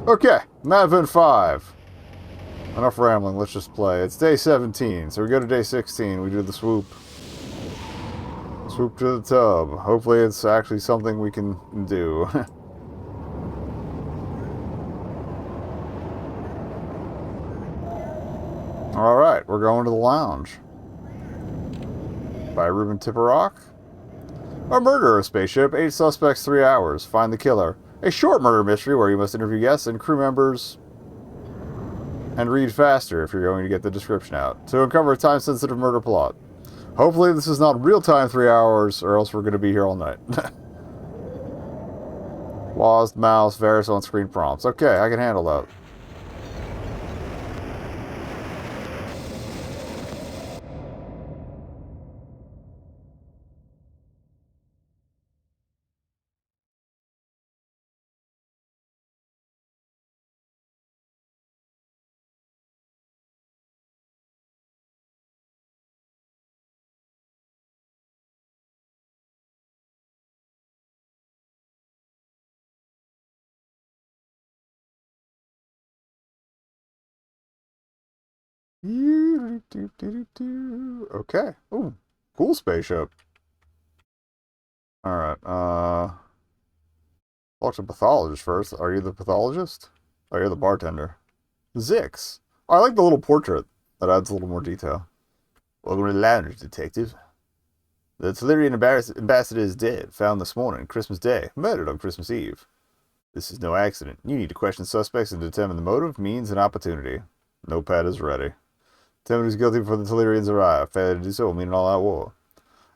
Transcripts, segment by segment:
Okay, Madvent 5. Enough rambling, let's just play. It's day 17, so we go to day 16, we do the swoop. Swoop to the tub. Hopefully it's actually something we can do. Alright, we're going to the lounge. By Ruben Tipperock. A murder spaceship, 8 suspects, 3 hours. Find the killer. A short murder mystery where you must interview guests and crew members and read faster if you're going to get the description out. To uncover a time-sensitive murder plot. Hopefully this is not real-time 3 hours, or else we're going to be here all night. Lost, mouse, various on-screen prompts. Okay, I can handle that. Okay. Ooh, cool spaceship. Alright, talk to the pathologist first. Are you the pathologist? Oh, you're the bartender. Zix. Oh, I like the little portrait. That adds a little more detail. Welcome to the lounge, detective. The Tellurian ambassador is dead. Found this morning, Christmas Day. Murdered on Christmas Eve. This is no accident. You need to question suspects and determine the motive, means, and opportunity. Notepad is ready. Determine who's guilty before the Tellurians arrive. Failure to do so will mean an all-out war.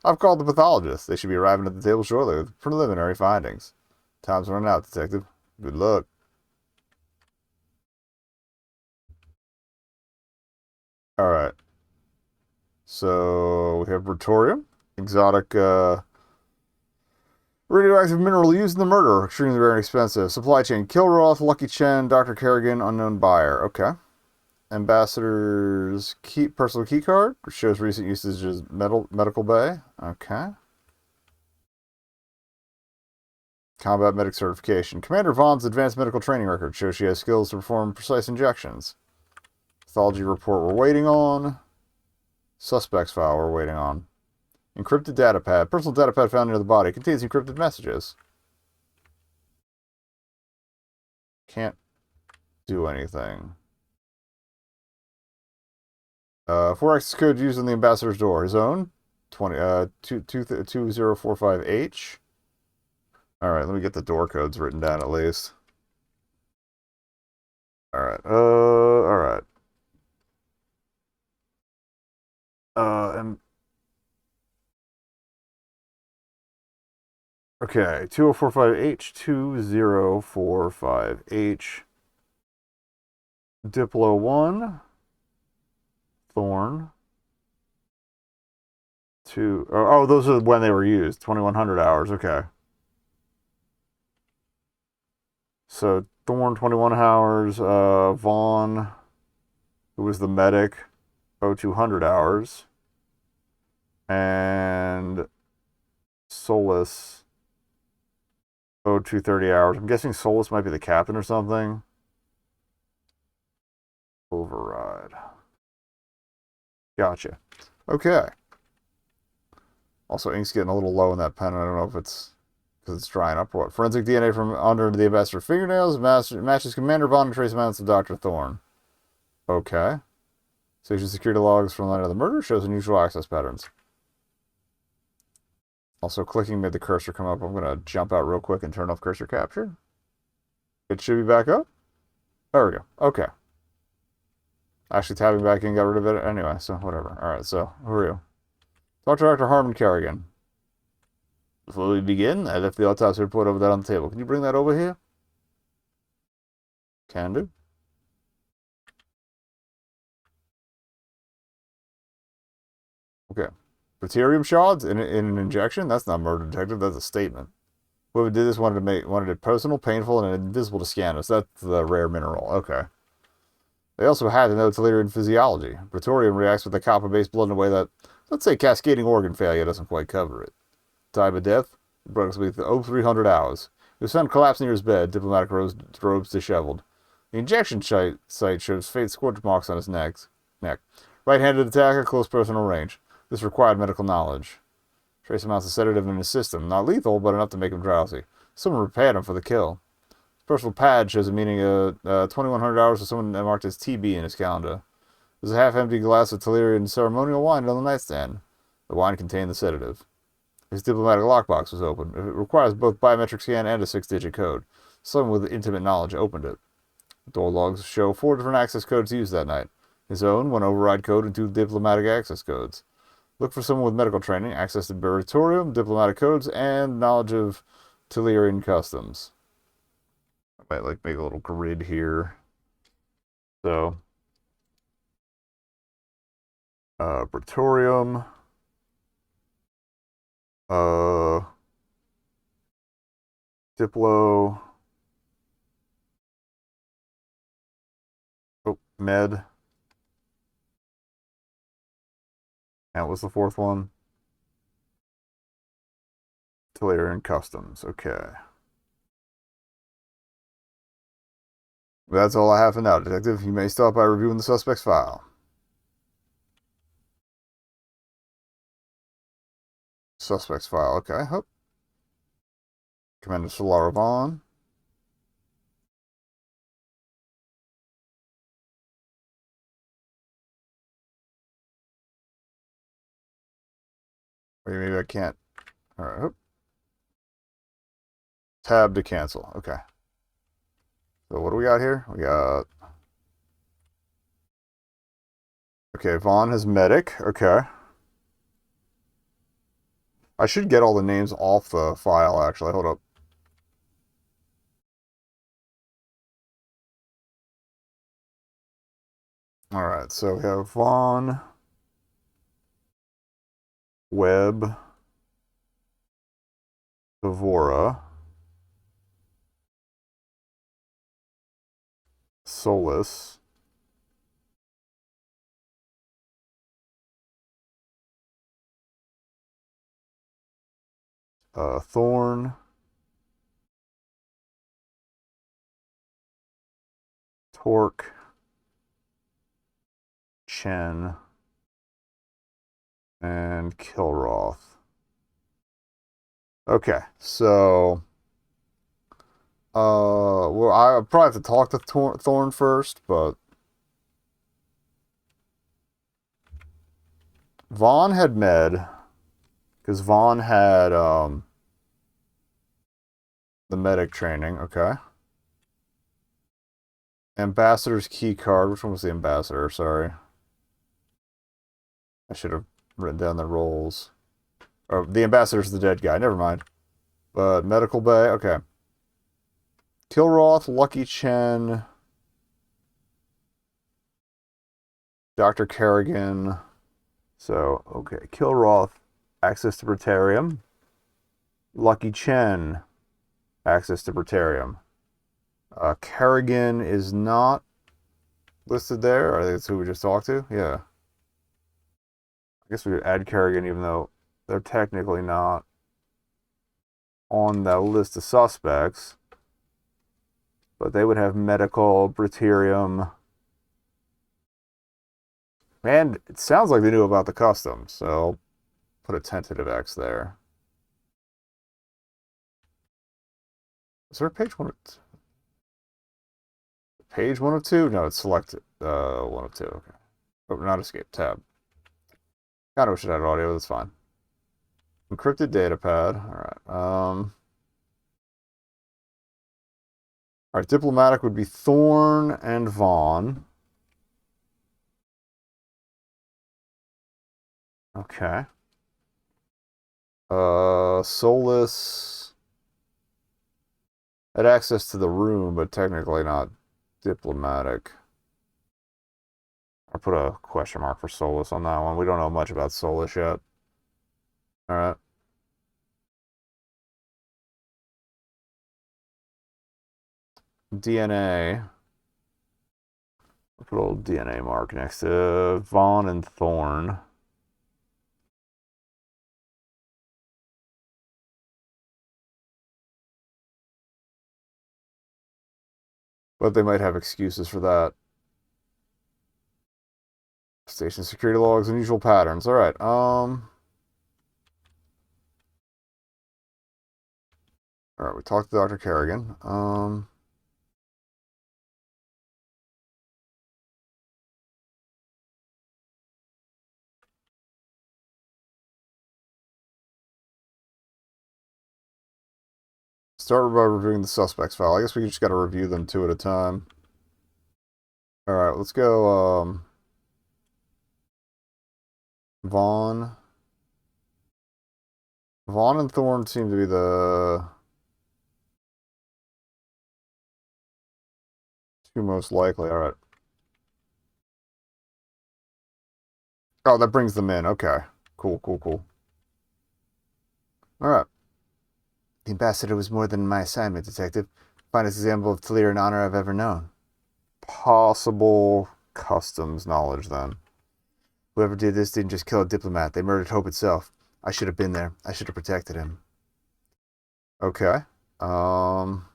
I've called the pathologist. They should be arriving at the table shortly with preliminary findings. Time's running out, detective. Good luck. Alright. So, we have Praetorium. Exotic, radioactive mineral used in the murder. Extremely rare and expensive. Supply chain. Kilroth, Lucky Chen, Dr. Kerrigan, unknown buyer. Okay. Ambassador's personal key card. Shows recent usage as medical bay. Okay. Combat medic certification. Commander Vaughn's advanced medical training record shows she has skills to perform precise injections. Pathology report we're waiting on. Suspects file we're waiting on. Encrypted data pad. Personal data pad found near the body. Contains encrypted messages. Can't do anything. 4X code used on the ambassador's door. His own. 2045H. Alright, let me get the door codes written down at least. Alright, alright. Okay, 2045H, 2045H. Diplo 1. Thorn. 2. Oh, those are when they were used. 2100 hours, okay. So, Thorn, 21 hours. Vaughn, who was the medic, 0200 hours. And Solus, 0230 hours. I'm guessing Solus might be the captain or something. Override. Gotcha. Okay. Also, ink's getting a little low in that pen. I don't know if it's because it's drying up or what. Forensic DNA from under the ambassador's fingernails matches Commander Vaughn and trace amounts of Dr. Thorne. Okay. Station security logs from the night of the murder shows unusual access patterns. Also, clicking made the cursor come up. I'm going to jump out real quick and turn off cursor capture. It should be back up. There we go. Okay. Actually, tabbing back in got rid of it anyway, so whatever. Alright, so, who are you? Talk to Dr. Harmon Kerrigan. Before we begin, I left the autopsy report over there on the table. Can you bring that over here? Can do. Okay. Deuterium shards in an injection? That's not murder, detective. That's a statement. Whoever did this wanted it personal, painful, and invisible to scanners. That's the rare mineral. Okay. They also had to know Tellurian physiology. Praetorium reacts with the copper-based blood in a way that, let's say, cascading organ failure doesn't quite cover it. Time of death? Approximately 0300 hours. He was found collapsed near his bed, diplomatic robes disheveled. The injection site shows faint scorch marks on his neck. Right-handed attack at close personal range. This required medical knowledge. Trace amounts of sedative in his system. Not lethal, but enough to make him drowsy. Someone repaired him for the kill. Personal pad shows a meaning of $2,100 for someone that marked as TB in his calendar. There's a half-empty glass of Tellurian ceremonial wine on the nightstand. The wine contained the sedative. His diplomatic lockbox was open. It requires both biometric scan and a 6-digit code. Someone with intimate knowledge opened it. Door logs show 4 different access codes used that night. His own, 1 override code, and 2 diplomatic access codes. Look for someone with medical training, access to Baratorium, diplomatic codes, and knowledge of Tellurian customs. I might make a little grid here. So, Baratorium, Diplo, Med. And what's the 4th one? Tellurian Customs. Okay. That's all I have for now, Detective. You may start by reviewing the suspect's file. Suspect's file. Okay. Hup. Commander Solara Vaughn. Wait, maybe I can't. All right. Hup. Tab to cancel. Okay. So what do we got here? We got... Okay, Vaughn has medic. Okay. I should get all the names off the file, actually. Hold up. Alright, so we have Vaughn, Webb, Devora, Solus, Thorn, Torque, Chen, and Kilroth. Okay, so... well, I probably have to talk to Thorn first, but... Vaughn had med, because Vaughn had, the medic training, okay. Ambassador's key card. Which one was the ambassador? Sorry. I should have written down the roles. Oh, the ambassador's the dead guy. Never mind. But medical bay. Okay. Kilroth, Lucky Chen, Dr. Kerrigan. So, okay. Kilroth, access to Brutarium. Lucky Chen, access to Brutarium. Kerrigan is not listed there. I think that's who we just talked to. Yeah. I guess we could add Kerrigan even though they're technically not on that list of suspects. But they would have medical, Brutarium. And it sounds like they knew about the customs, so I'll put a tentative X there. Is there a page 1 of 2? Page 1 of 2? No, it's selected. 1 of 2. Okay. Oh, not escape. Tab. Kind of wish it had audio. That's fine. Encrypted data pad. Alright. Alright, diplomatic would be Thorn and Vaughn. Okay. Solus had access to the room, but technically not diplomatic. I put a question mark for Solus on that one. We don't know much about Solus yet. Alright. DNA. I'll put a little DNA mark next to Vaughn and Thorn. But they might have excuses for that. Station security logs, unusual patterns. All right. All right. We talked to Dr. Kerrigan. Start by reviewing the suspects file. I guess we just got to review them two at a time. All right. Let's go. Vaughn. Vaughn and Thorne seem to be the two most likely. All right. Oh, that brings them in. Okay. Cool, cool, cool. All right. The ambassador was more than my assignment, Detective. Finest example of Telerian honor I've ever known. Possible customs knowledge, then. Whoever did this didn't just kill a diplomat. They murdered Hope itself. I should have been there. I should have protected him. Okay. Um,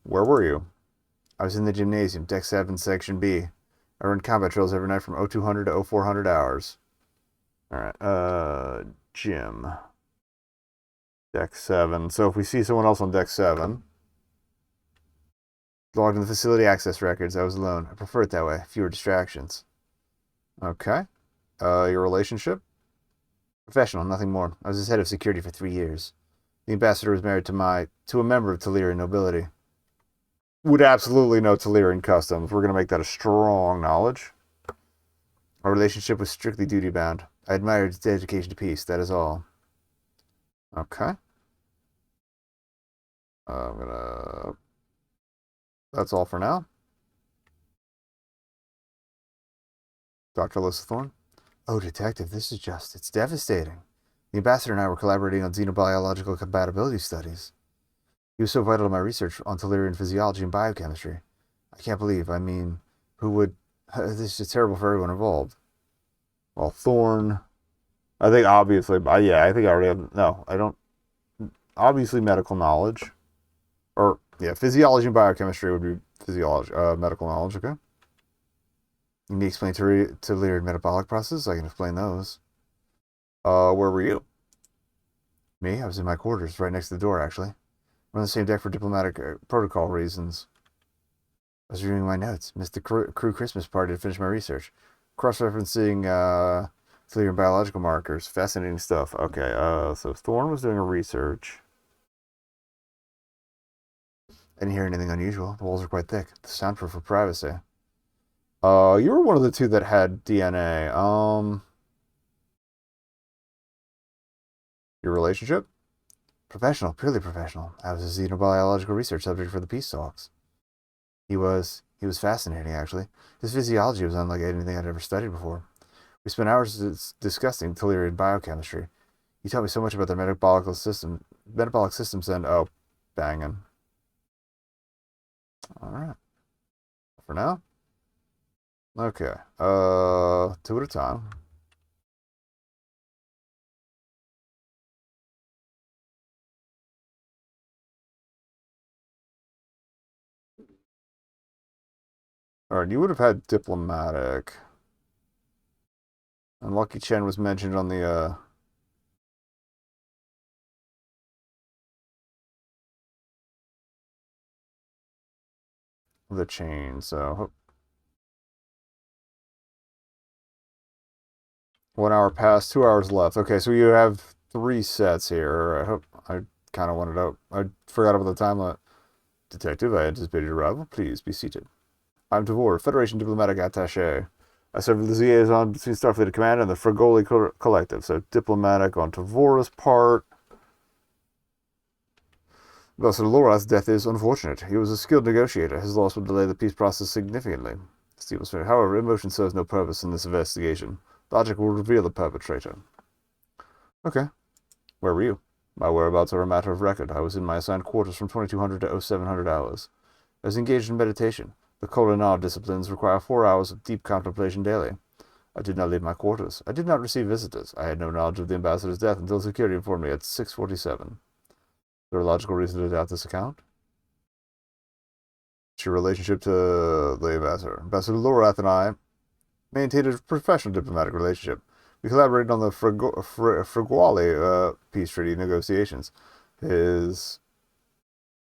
where were you? I was in the gymnasium, Deck 7, Section B. I run combat drills every night from 0200 to 0400 hours. Alright, gym. Deck 7. So if we see someone else on Deck 7, logged in the facility access records, I was alone. I prefer it that way. Fewer distractions. Okay. Your relationship? Professional, nothing more. I was his head of security for 3 years. The ambassador was married to a member of Telerian nobility. Would absolutely know Telerian customs. We're going to make that a strong knowledge. Our relationship was strictly duty-bound. I admired his dedication to peace, that is all. Okay. I'm gonna... That's all for now. Dr. Thorne. Oh, Detective, this is it's devastating. The ambassador and I were collaborating on xenobiological compatibility studies. He was so vital to my research on Telerian physiology and biochemistry. I can't believe, who would... This is just terrible for everyone involved. Well, Thorne... I think obviously, yeah, I think I already have... No, I don't... Obviously medical knowledge. Or, yeah, physiology and biochemistry would be medical knowledge, okay? You need to explain Telerian metabolic processes? I can explain those. Where were you? Me? I was in my quarters, right next to the door, actually. We're on the same deck for diplomatic protocol reasons. I was reviewing my notes. Missed the crew Christmas party to finish my research. Cross-referencing Telerian biological markers. Fascinating stuff. Okay, so Thorne was doing a research. I didn't hear anything unusual. The walls are quite thick. The soundproof for privacy. You were one of the two that had DNA. Your relationship? Professional, purely professional. I was a xenobiological research subject for the peace talks. He was fascinating, actually. His physiology was unlike anything I'd ever studied before. We spent hours discussing Telerian biochemistry. He taught me so much about their metabolic systems, and oh, banging. All right. For now. Okay. Two at a time. All right. You would have had diplomatic. And Lucky Chen was mentioned on the chain. So 1 hour passed, 2 hours left. Okay, so you have 3 sets here. I kind of wanted to. I forgot about the time limit. Detective, I anticipated your arrival. Please be seated. I'm Tavor, Federation Diplomatic Attaché. I serve as the liaison between Starfleet Command and the Fragoli Collective. So diplomatic on Tavor's part. Ambassador Lorath's death is unfortunate. He was a skilled negotiator. His loss would delay the peace process significantly. Steve was fair. However, emotion serves no purpose in this investigation. Logic will reveal the perpetrator. Okay. Where were you? My whereabouts are a matter of record. I was in my assigned quarters from 2200 to 0700 hours. I was engaged in meditation. The Colonard disciplines require 4 hours of deep contemplation daily. I did not leave my quarters. I did not receive visitors. I had no knowledge of the ambassador's death until security informed me at 6:47. Is there a logical reason to doubt this account? What's your relationship to the ambassador? Ambassador Lorath and I maintained a professional diplomatic relationship. We collaborated on the Friguali peace treaty negotiations. His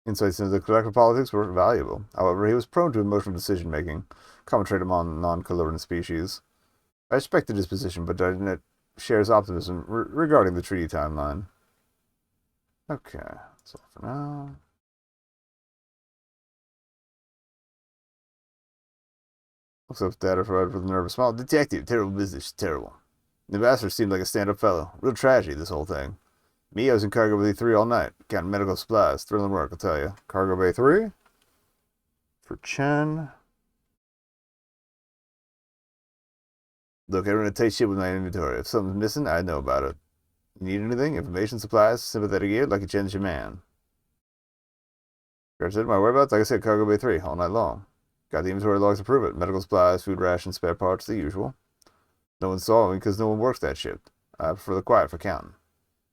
insights into the collective politics were valuable. However, he was prone to emotional decision-making, common trait among non-colorant species. I respected his position, but I didn't share his optimism regarding the treaty timeline. Okay, that's all for now. Looks up data provided with a nervous smile. Detective, terrible business, terrible. The ambassador seemed like a stand-up fellow. Real tragedy, this whole thing. Me, I was in Cargo Bay 3 all night, counting medical supplies. Thrilling work, I'll tell you. Cargo Bay 3? For Chen. Look, I run a tight ship with my inventory. If something's missing, I know about it. You need anything? Information, supplies, sympathetic ear, like a Chen's your man. Said my whereabouts? Like I said, Cargo Bay 3, all night long. Got the inventory logs to prove it. Medical supplies, food rations, spare parts, the usual. No one saw me because no one works that ship. I prefer the quiet for counting.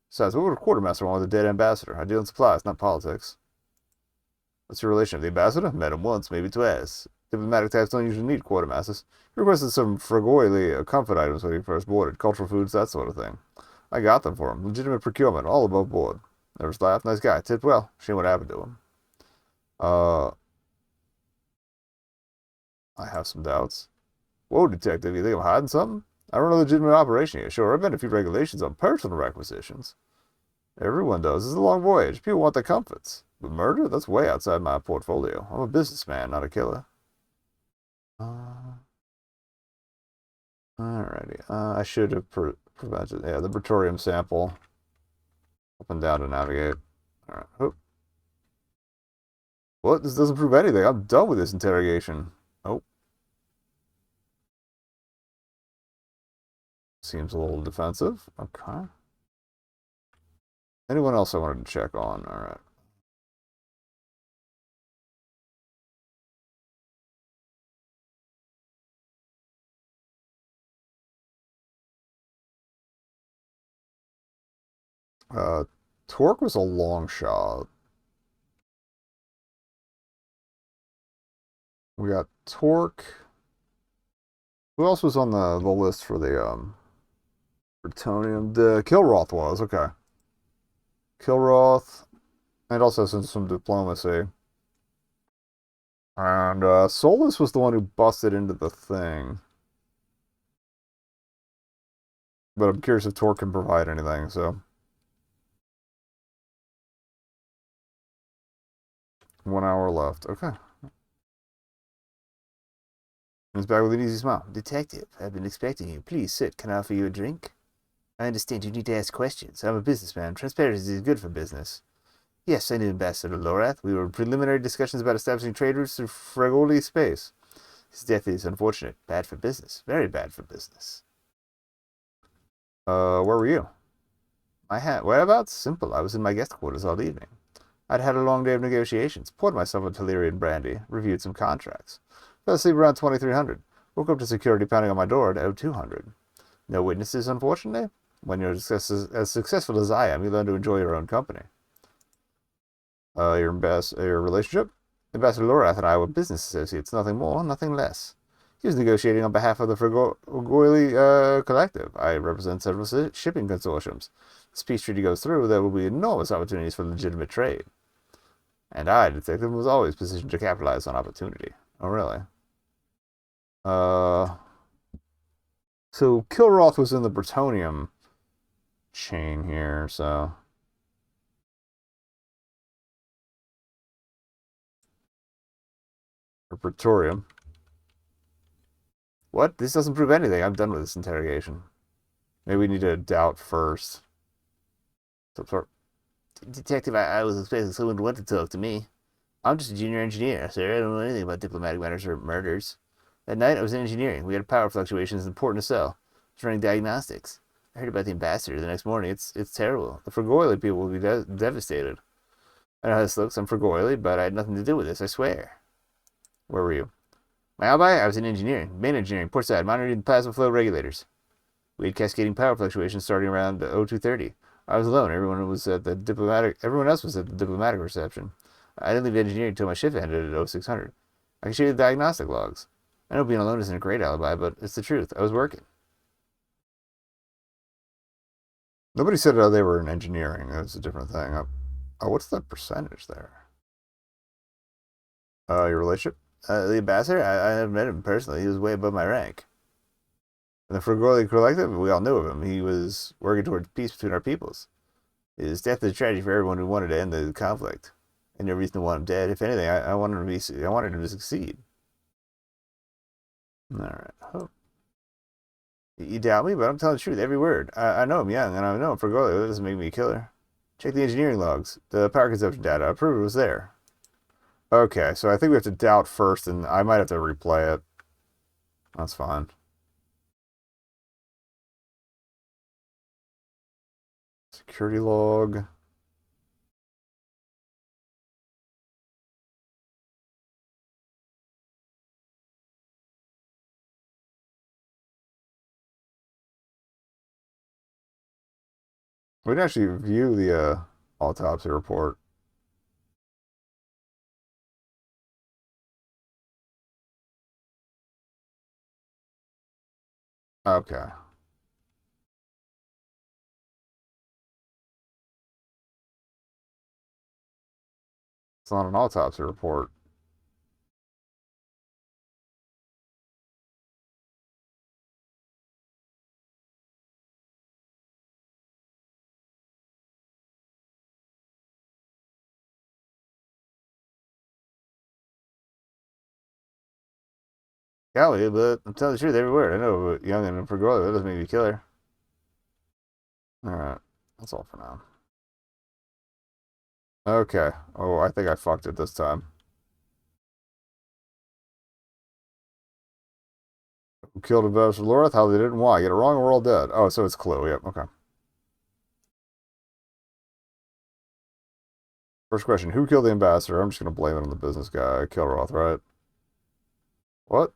Besides, what would a quartermaster want with a dead ambassador? I deal in supplies, not politics. What's your relation to the ambassador? Met him once, maybe twice. Diplomatic types don't usually need quartermasters. He requested some Fragoily comfort items when he first boarded. Cultural foods, that sort of thing. I got them for him. Legitimate procurement, all above board. Never laughed. Nice guy. Tipped well. Shame what happened to him. I have some doubts. Whoa, detective, you think I'm hiding something? I run a legitimate operation here. Sure, I've been a few regulations on personal requisitions. Everyone does. This is a long voyage. People want their comforts. But murder? That's way outside my portfolio. I'm a businessman, not a killer. Alrighty. I should have prevented... Yeah, the Praetorium sample. Up and down to navigate. Alright. Oh. What? This doesn't prove anything. I'm done with this interrogation. Oh. Seems a little defensive. Okay. Anyone else I wanted to check on? Alright. Torque was a long shot. We got Torque. Who else was on the list for the Bretonium? The Kilroth was, okay. Kilroth. And also some diplomacy. And Solus was the one who busted into the thing. But I'm curious if Torque can provide anything, so. 1 hour left. Okay. He's back with an easy smile. Detective, I've been expecting you. Please sit. Can I offer you a drink? I understand you need to ask questions. I'm a businessman. Transparency is good for business. Yes, I knew Ambassador Lorath. We were in preliminary discussions about establishing trade routes through Fragoli space. His death is unfortunate. Bad for business. Very bad for business. Where were you? Whereabouts? Simple. I was in my guest quarters all evening. I'd had a long day of negotiations. Poured myself a Tellurian brandy. Reviewed some contracts. Fell asleep around 2300. Woke up to security pounding on my door at 0200. No witnesses, unfortunately. When you're as successful as I am, you learn to enjoy your own company. Your relationship? Ambassador Lorath and I were business associates, nothing more, nothing less. He was negotiating on behalf of the Fragoli Collective. I represent several shipping consortiums. This peace treaty goes through, there will be enormous opportunities for legitimate trade. And I, detective, was always positioned to capitalize on opportunity. Oh, really? So Kilroth was in the Bretonium chain here, so... Or Praetorium. What? This doesn't prove anything. I'm done with this interrogation. Maybe we need to doubt first. Detective, I was expecting someone to want to talk to me. I'm just a junior engineer, sir. I don't know anything about diplomatic matters or murders. That night, I was in engineering. We had power fluctuations important to sell. I was running diagnostics. I heard about the ambassador the next morning. It's terrible. The Fragoli people will be devastated. I know how this looks. I'm Fragoli, but I had nothing to do with this, I swear. Where were you? My alibi? I was in engineering. Main engineering, portside, monitoring the plasma flow regulators. We had cascading power fluctuations starting around 0230. I was alone. Everyone else was at the diplomatic reception. I didn't leave engineering until my shift ended at 0600. I can show you the diagnostic logs. I know being alone isn't a great alibi, but it's the truth. I was working. Nobody said they were in engineering. That's a different thing. Oh, what's the percentage there? Your relationship? The ambassador? I have met him personally. He was way above my rank. In the Frugoli Collective, we all knew of him. He was working towards peace between our peoples. His death is a tragedy for everyone who wanted to end the conflict. And no reason to want him dead. If anything, I wanted him to succeed. All right. Oh. You doubt me, but I'm telling the truth, every word. I know I'm young, and I know I'm Frugoli. That doesn't make me a killer. Check the engineering logs. The power consumption data. I proved it was there. Okay, so I think we have to doubt first, and I might have to replay it. That's fine. Security log. We can actually view the autopsy report. Okay. It's not an autopsy report. Golly, but I'm telling the truth, every word. I know, but young and Frugoli, that doesn't make me a killer. Alright. That's all for now. Okay. Oh, I think I fucked it this time. Who killed Ambassador Loreth? How they did and why? Get it wrong, we're all dead. Oh, so it's Clue. Yep, okay. First question, who killed the ambassador? I'm just going to blame it on the business guy. Kilroth, right? What?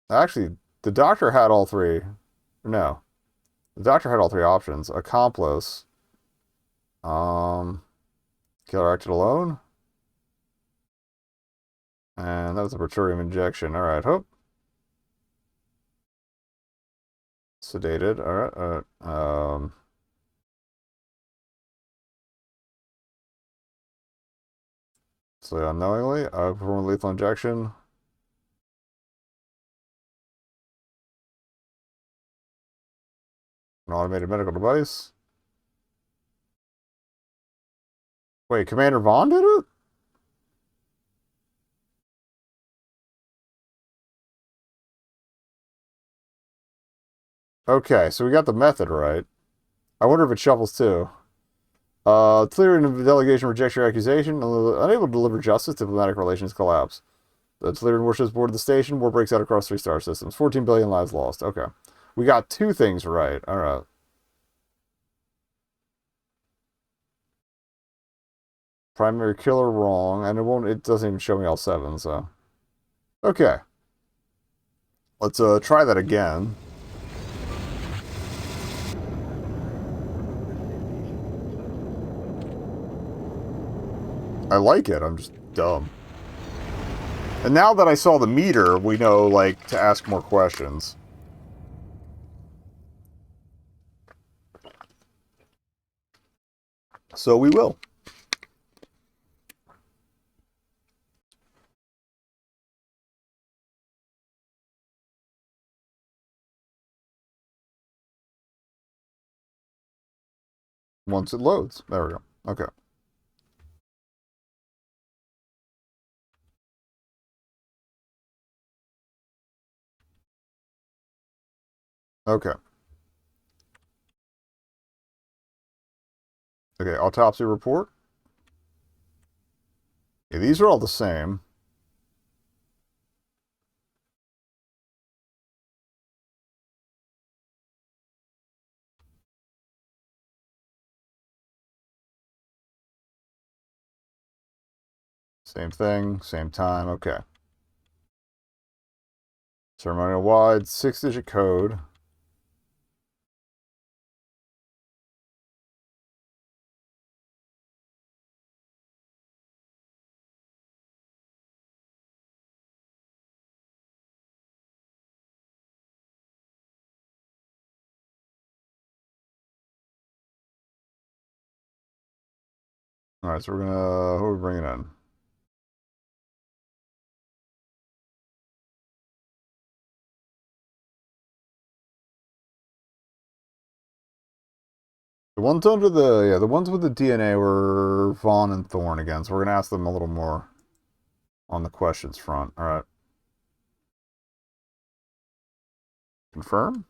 Actually, the doctor had all three. No. The doctor had all three options. Accomplice. Um, Killer acted alone. And that was a Praetorium injection. Alright, hope. Sedated. Alright, so unknowingly, I performed a lethal injection. An automated medical device. Wait, Commander Vaughn did it? Okay, so we got the method right. I wonder if it shuffles too. Clear and delegation rejects your accusation. Unable to deliver justice, diplomatic relations collapse. The Tellurian warships boarded the station. War breaks out across 3-star systems. 14 billion lives lost. Okay. We got two things right. All right. Primary killer wrong. And it doesn't even show me all 7, so. Okay. Let's try that again. I like it. I'm just dumb. And now that I saw the meter, we know, like, to ask more questions. So we will. Once it loads. There we go. Okay. Okay. Okay, autopsy report. Yeah, these are all the same. Same thing, same time. Okay. Ceremonial wide, 6-digit code. Alright, so we're gonna... Who are we bringing in? The ones under the... Yeah, the ones with the DNA were Vaughn and Thorne again, so we're gonna ask them a little more on the questions front. Alright. Confirm?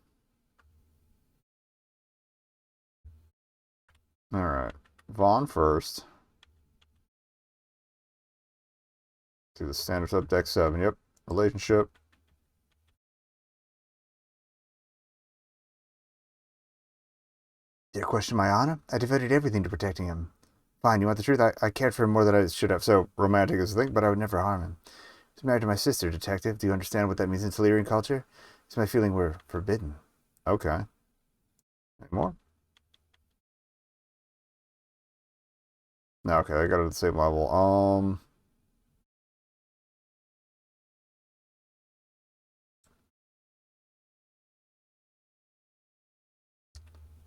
Alright. Vaughn first. To the standard sub deck 7. Yep. Relationship. Did you question my honor? I devoted everything to protecting him. Fine, you want the truth? I cared for him more than I should have. So romantic as a thing, but I would never harm him. He's married to my sister, detective. Do you understand what that means in Telerian culture? It's my feeling we're forbidden. Okay. Any more? No, okay, I got it at the same level.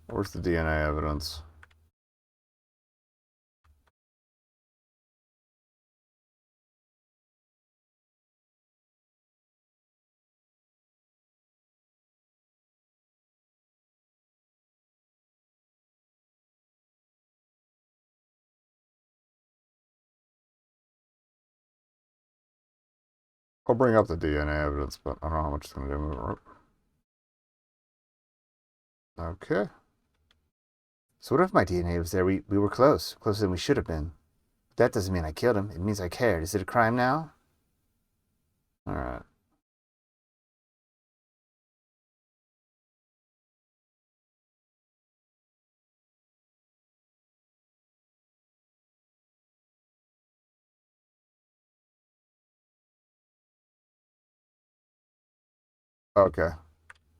Where's the DNA evidence? I'll bring up the DNA evidence, but I don't know how much it's going to do. Okay. So what if my DNA was there? We were close. Closer than we should have been. That doesn't mean I killed him. It means I cared. Is it a crime now? Alright. Okay.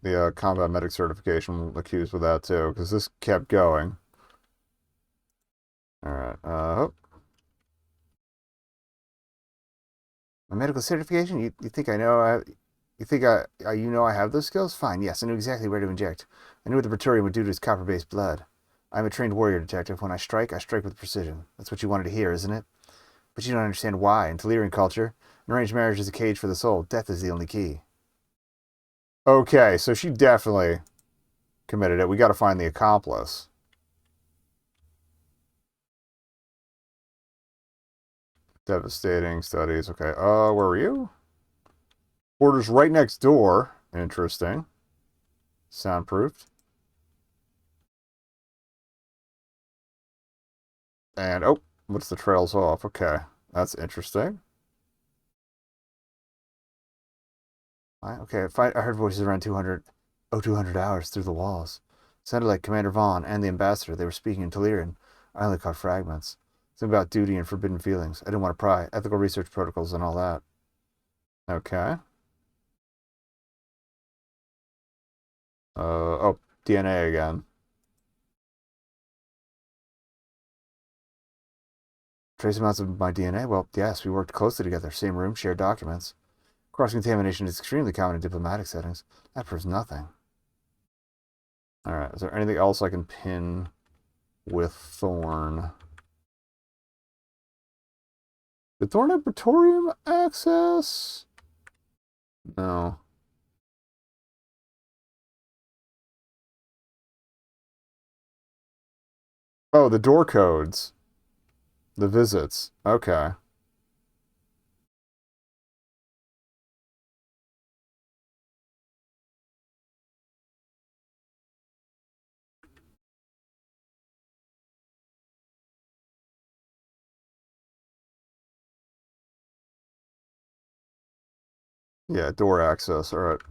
The combat medic certification accused with that too, because this kept going. Alright. My medical certification? You think I know you think you know I have those skills? Fine, yes, I knew exactly where to inject. I knew what the Praetorian would do to his copper-based blood. I'm a trained warrior detective. When I strike with precision. That's what you wanted to hear, isn't it? But you don't understand why. In Telerian culture, an arranged marriage is a cage for the soul. Death is the only key. Okay, so she definitely committed it. We got to find the accomplice. Devastating studies. Okay, where were you? Quarters right next door. Interesting. Soundproofed. And, oh, what's the trails off? Okay, that's interesting. Okay, I heard voices around 200 hours through the walls. Sounded like Commander Vaughn and the ambassador. They were speaking in Telerian. I only caught fragments. Something about duty and forbidden feelings. I didn't want to pry. Ethical research protocols and all that. Okay. Oh, DNA again. Trace amounts of my DNA? Well, yes, we worked closely together. Same room, shared documents. Cross-contamination is extremely common in diplomatic settings. That proves nothing. Alright, is there anything else I can pin with Thorn? Did Thorn have Praetorium access? No. Oh, the door codes. The visits. Okay. Yeah, door access. Alright.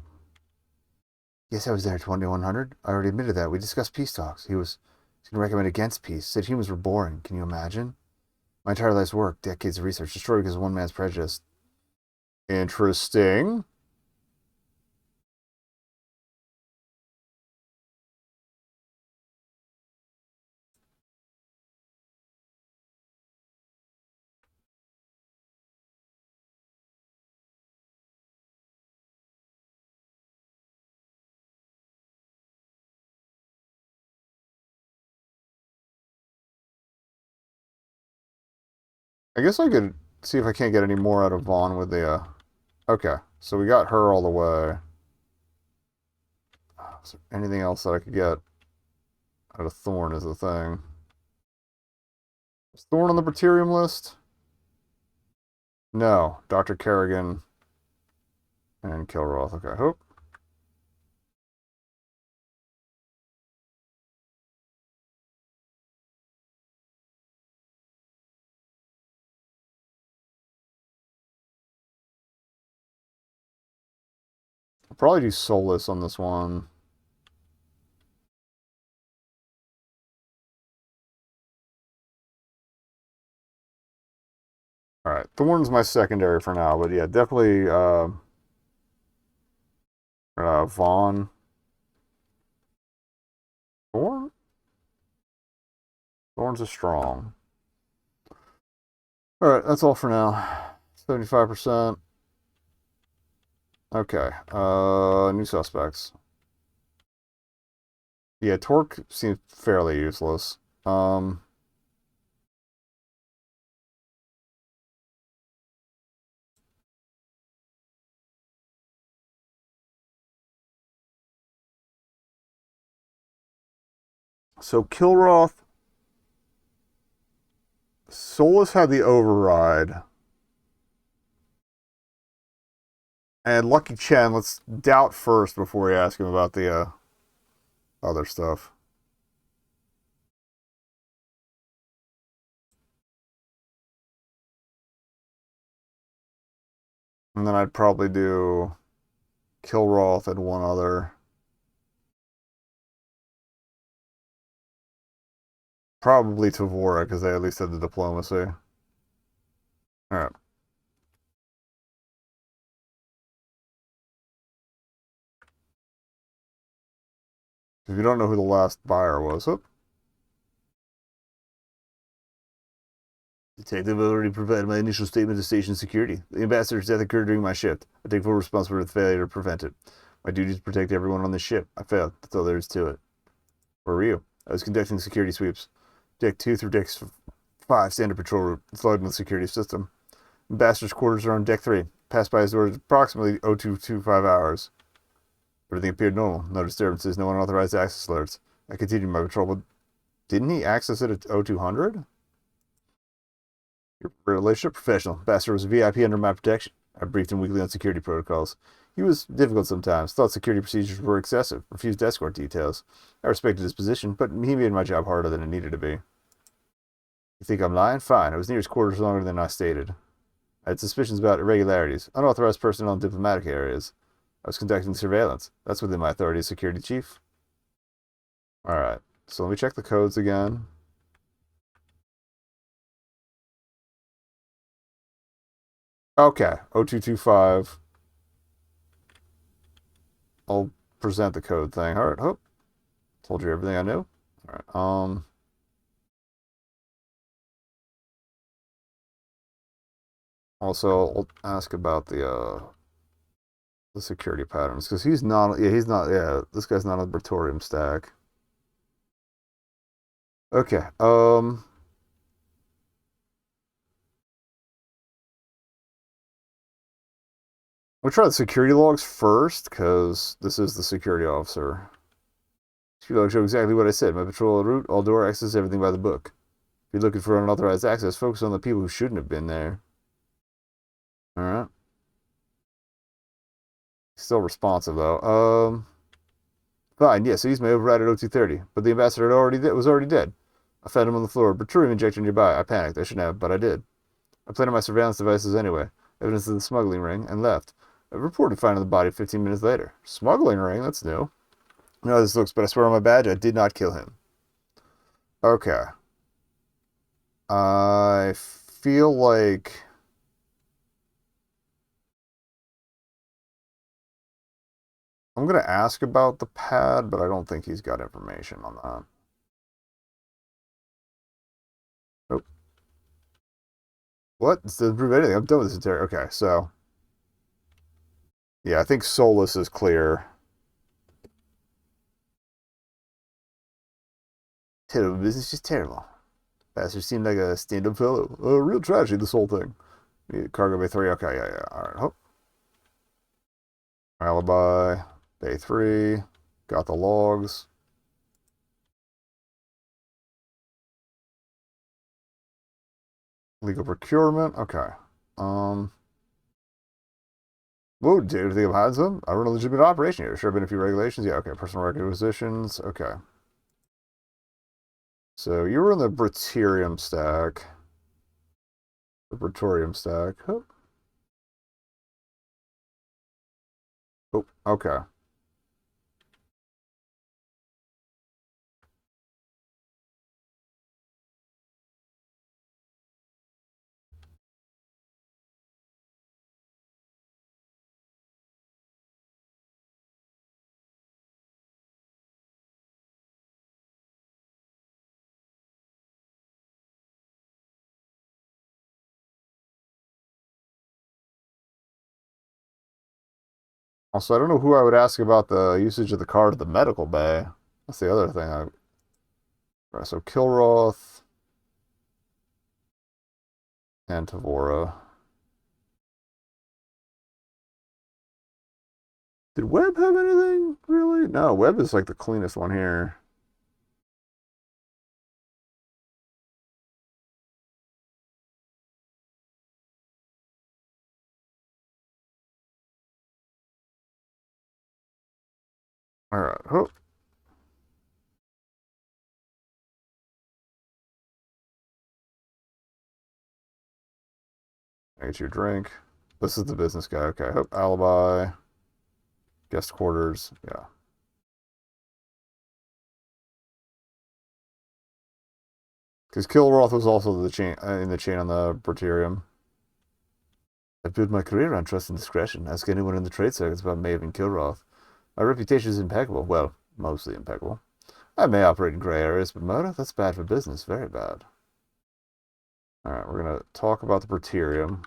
Yes, I was there at 2100. I already admitted that. We discussed peace talks. He going to recommend against peace. Said humans were boring. Can you imagine? My entire life's work, decades of research, destroyed because of one man's prejudice. Interesting. I guess I could see if I can't get any more out of Vaughn with the, okay, so we got her all the way. Is there anything else that I could get out of Thorn is the thing. Is Thorn on the Praetorium list? No. Dr. Kerrigan and Kilroth. Okay, hope. I'll probably do Soulless on this one. Alright, Thorn's my secondary for now, but yeah, definitely Vaughn. Thorn? Thorn's a strong. Alright, that's all for now. 75%. Okay. New suspects. Yeah, Torque seems fairly useless. So Kilroth, Solus had the override. And Lucky Chen, let's doubt first before we ask him about the other stuff. And then I'd probably do Kilroth and one other. Probably Tavora, because they at least had the diplomacy. Alright. If you don't know who the last buyer was, oh. Detective, I've already provided my initial statement to station security. The ambassador's death occurred during my shift. I take full responsibility for the failure to prevent it. My duty is to protect everyone on this ship. I failed. That's all there is to it. Where were you? I was conducting security sweeps. Deck 2 through Deck 5, standard patrol route. It's logged in the security system. Ambassador's quarters are on Deck 3. Passed by his doors approximately 0225 hours. Everything appeared normal. No disturbances, no unauthorized access alerts. I continued my patrol, but didn't he access it at 0200? Your relationship professional. Ambassador was a VIP under my protection. I briefed him weekly on security protocols. He was difficult sometimes, thought security procedures were excessive, refused escort details. I respected his position, but he made my job harder than it needed to be. You think I'm lying? Fine. I was near his quarters longer than I stated. I had suspicions about irregularities, unauthorized personnel in diplomatic areas. I was conducting surveillance. That's within my authority as security chief. Alright, so let me check the codes again. Okay, 0225. I'll present the code thing. Alright, hope. Told you everything I knew. Alright, also, I'll ask about the security patterns, because he's not, yeah, this guy's not on the Praetorium stack. Okay, we'll try the security logs first, because this is the security officer. Security logs show exactly what I said. My patrol route, all door access, everything by the book. If you're looking for unauthorized access, focus on the people who shouldn't have been there. Alright. Still responsive, though. Fine, yeah, so he's my override at 0230, but the ambassador was already dead. I found him on the floor, Berturium injector nearby. I panicked. I shouldn't have, but I did. I planted my surveillance devices anyway, evidence of the smuggling ring, and left. I reported finding the body 15 minutes later. Smuggling ring? That's new. You know how this looks, but I swear on my badge, I did not kill him. Okay. I feel like I'm going to ask about the pad, but I don't think he's got information on that. Nope. What? This doesn't prove anything. I'm done with this entire... Okay, so... Yeah, I think Solus is clear. Terrible business, just terrible. Pastor seemed like a stand-up fellow. Real tragedy, this whole thing. Cargo Bay 3, okay, yeah. Alright, hope. Alibi, Bay 3. Got the logs. Legal procurement, okay. Whoa, dude, you think I'm hiding some? I run a legitimate operation here. Sure have been a few regulations. Yeah, okay. Personal requisitions. Okay. So you were in the Briterium stack. The Praetorium stack. Oh, okay. Also, I don't know who I would ask about the usage of the card at the medical bay. That's the other thing. Right, so Kilroth and Tavora. Did Webb have anything, really? No, Webb is like the cleanest one here. Alright, oh. I get you a drink. This is the business guy. Okay, hope alibi. Guest quarters. Yeah. Because Kilroth was also the chain in the chain on the Briterium. I've built my career on trust and discretion. Ask anyone in the trade circuits about Maeve and Kilroth. My reputation is impeccable. Well, mostly impeccable. I may operate in gray areas, but murder? That's bad for business. Very bad. Alright, we're going to talk about the Briterium.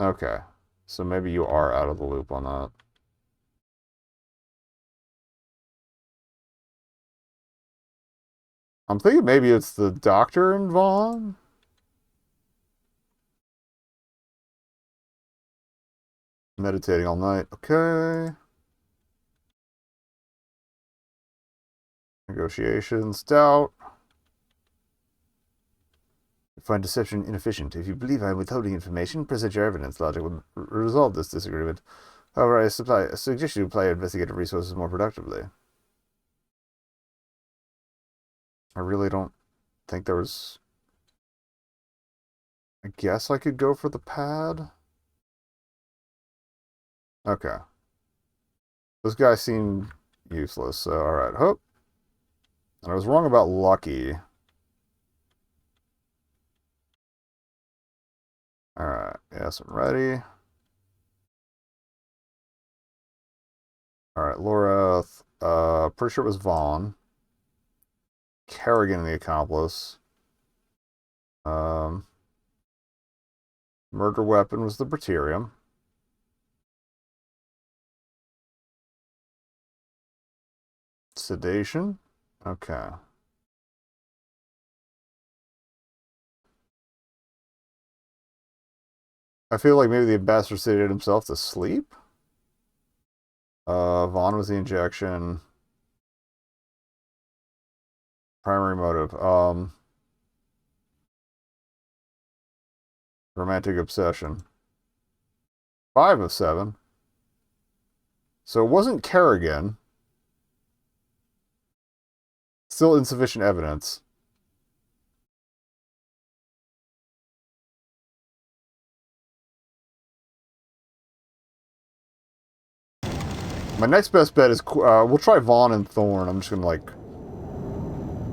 Okay. So maybe you are out of the loop on that. I'm thinking maybe it's the doctor and Vaughn. Meditating all night. Okay. Negotiations. Doubt. I find deception inefficient. If you believe I am withholding information, present your evidence. Logic would resolve this disagreement. However, I suggest you apply investigative resources more productively. I really don't think there was... I guess I could go for the pad? Okay. This guy seemed useless, so alright. Hope. And I was wrong about Lucky. Alright, yes, I'm ready. Alright, Laura, pretty sure it was Vaughn. Kerrigan, the accomplice. Murder weapon was the Briterium. Sedation. Okay. I feel like maybe the ambassador sedated himself to sleep. Vaughn was the injection. Primary motive. Romantic obsession. 5 of 7. So it wasn't Kerrigan. Still insufficient evidence. My next best bet is we'll try Vaughn and Thorn. I'm just gonna like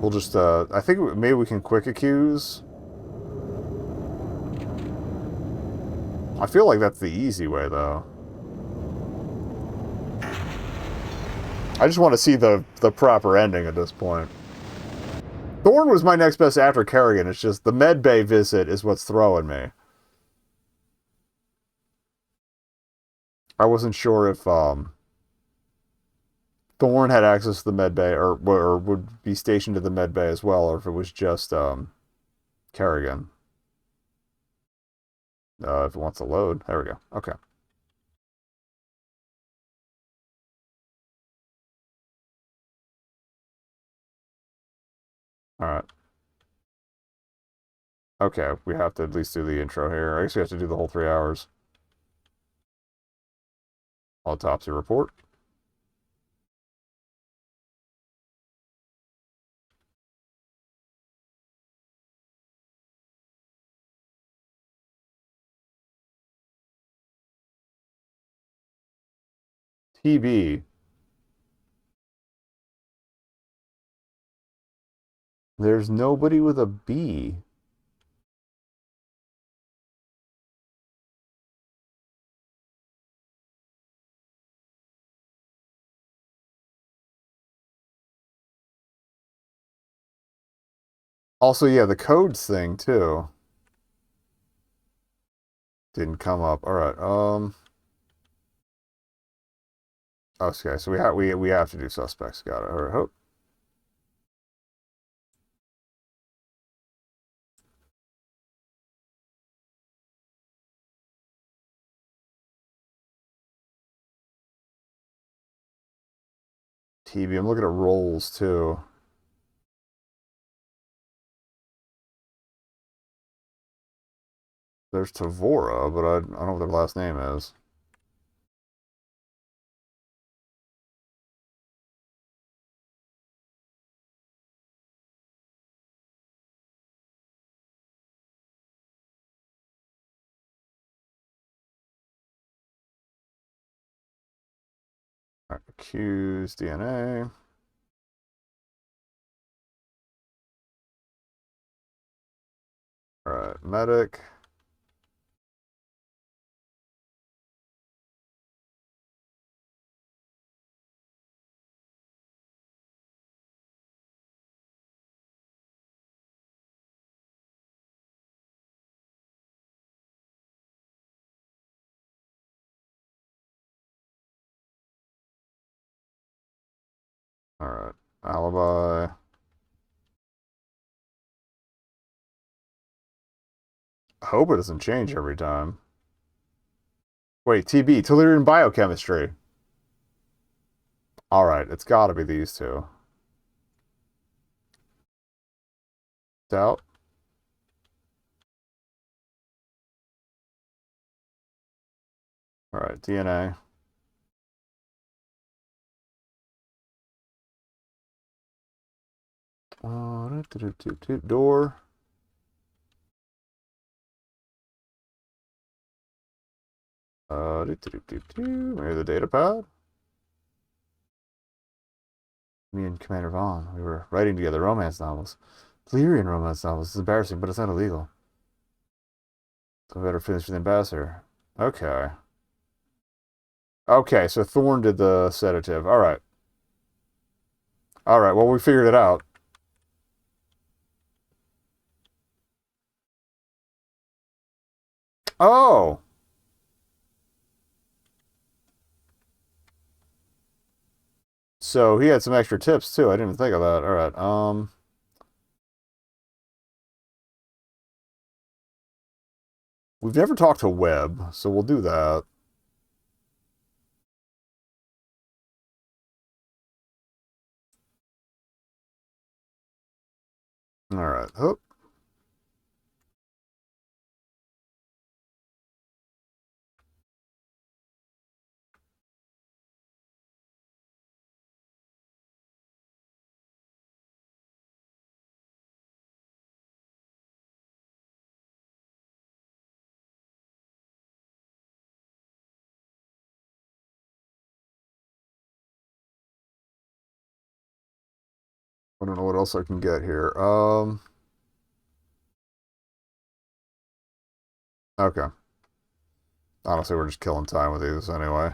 we'll just I think maybe we can quick accuse. I feel like that's the easy way though. I just want to see the proper ending at this point. Thorn was my next best after Kerrigan. It's just the med bay visit is what's throwing me. I wasn't sure if Thorn Thorn had access to the med bay, or would be stationed at the med bay as well, or if it was just Kerrigan. If it wants to load, there we go. Okay. All right. Okay, we have to at least do the intro here. I guess we have to do the whole 3 hours. Autopsy report. TB. There's nobody with a B. Also, yeah, the codes thing too didn't come up. All right. Okay, so we have to do suspects. Got it. All right. Hope. TB. I'm looking at roles too. There's Tavora, but I don't know what their last name is. All right, accused DNA. All right, medic. All right, alibi. I hope it doesn't change every time. Wait, TB, Tellurian biochemistry. All right, it's got to be these two. Doubt. All right, DNA. Door. Maybe the data pad. Me and Commander Vaughn, we were writing together romance novels. Delirian romance novels. It's embarrassing, but it's not illegal. So I better finish with the ambassador. Okay. Okay, so Thorn did the sedative. All right. All right, well, we figured it out. Oh! So he had some extra tips, too. I didn't even think of that. All right, we've never talked to Webb, so we'll do that. All right. Oh. I don't know what else I can get here. Okay. Honestly, we're just killing time with these anyway.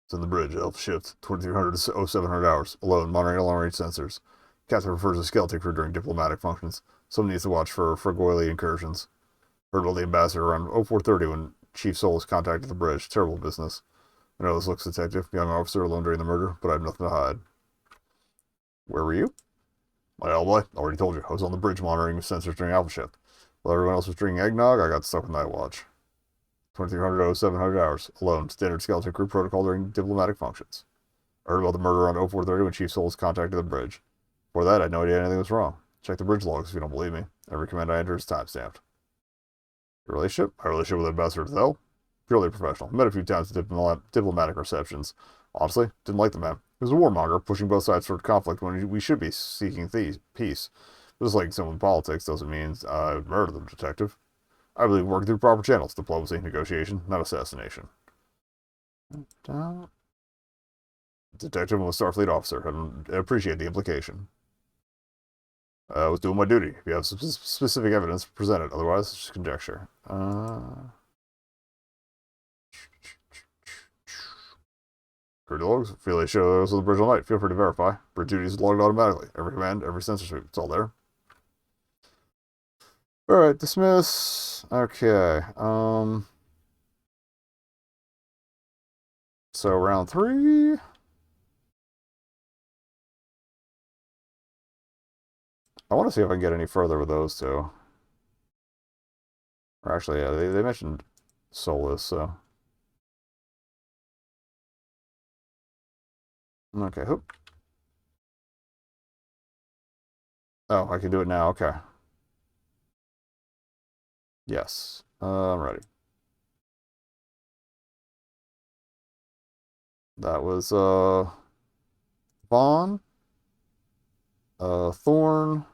It's in the bridge, elf shift, 2300 to 0700 hours. Alone, monitoring alarm range sensors. Captain prefers a skeleton crew during diplomatic functions. Someone needs to watch for Fregoily incursions. Heard about the ambassador around 0430 when Chief Solus contacted the bridge. Terrible business. I know this looks detective, young officer alone during the murder, but I have nothing to hide. Where were you? My alibi? Already told you. I was on the bridge monitoring sensors during Alpha Shift. While everyone else was drinking eggnog, I got stuck with Night Watch. 2300 to 0700 hours. Alone. Standard skeleton crew protocol during diplomatic functions. I heard about the murder on 0430 when Chief Souls contacted the bridge. Before that, I had no idea anything was wrong. Check the bridge logs if you don't believe me. Every command I enter is timestamped. Your relationship? My relationship with Ambassador Zell? Purely professional. Met a few times at diplomatic receptions. Honestly, didn't like the man. He was a warmonger, pushing both sides toward conflict when we should be seeking peace. Just like someone in politics doesn't mean I would murder the detective. I believe working through proper channels, diplomacy, negotiation, not assassination. Detective was a Starfleet officer, and I appreciate the implication. I was doing my duty. If you have specific evidence, present it. Otherwise, it's just conjecture. Crew logs. Feel they show those on the bridge all night. Feel free to verify. Bridge duty is logged automatically. Every command, every sensor sweep. It's all there. Alright, dismiss. Okay. So round 3. I want to see if I can get any further with those two. Or actually, yeah, they mentioned Solus, so. Okay, hoop. Oh, I can do it now, okay. Yes. I'm ready. That was, Vaughn. Thorn.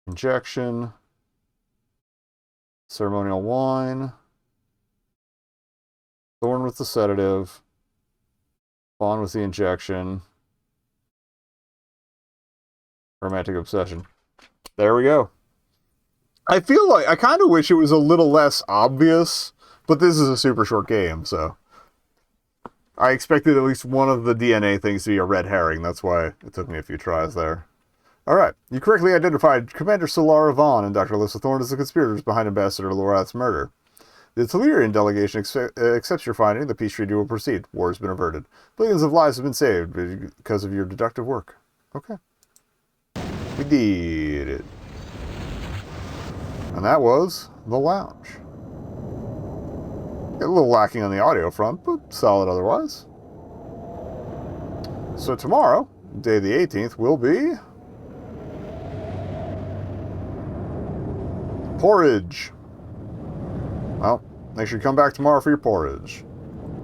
Injection. Ceremonial wine. Thorn with the sedative. Vaughn with the injection. Romantic obsession. There we go. I feel like I kind of wish it was a little less obvious, but this is a super short game, so I expected at least one of the DNA things to be a red herring. That's why it took me a few tries there. All right, you correctly identified Commander Solara Vaughn and Dr. Alyssa Thorne as the conspirators behind Ambassador Lorath's murder. The Tellurian delegation accepts your finding. The peace treaty will proceed. War has been averted. Billions of lives have been saved because of your deductive work. Okay. We did it. And that was The Lounge. A little lacking on the audio front, but solid otherwise. So tomorrow, day the 18th, will be porridge. Well, make sure you come back tomorrow for your porridge.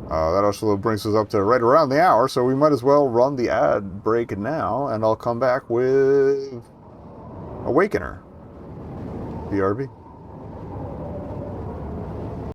That also brings us up to right around the hour, so we might as well run the ad break now, and I'll come back with Awakener. BRB.